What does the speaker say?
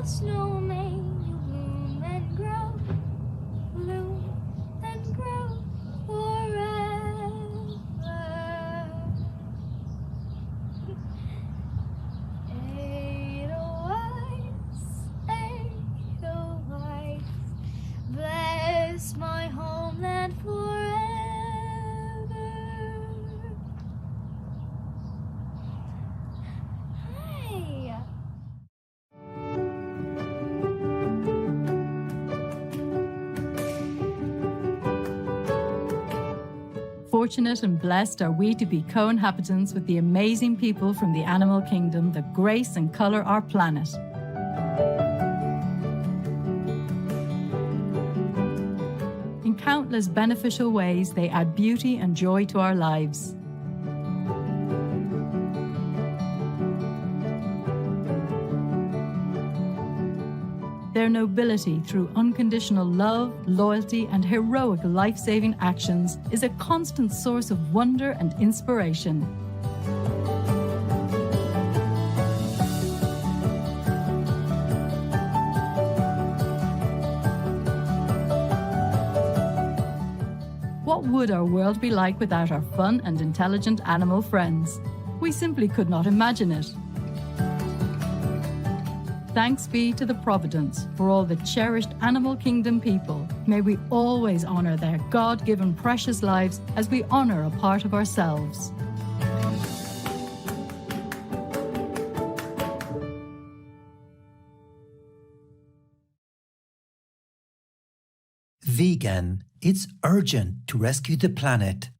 snow may you bloom and grow forever. Edelweiss, bless my homeland forever. Hey. Fortunate and blessed are we to be co-inhabitants with the amazing people from the animal kingdom that grace and colour our planet. In countless beneficial ways, they add beauty and joy to our lives. Their nobility through unconditional love, loyalty, and heroic life-saving actions is a constant source of wonder and inspiration. What would our world be like without our fun and intelligent animal friends? We simply could not imagine it. Thanks be to the Providence for all the cherished animal kingdom people. May we always honour their God-given precious lives as we honour a part of ourselves. Vegan, it's urgent to rescue the planet.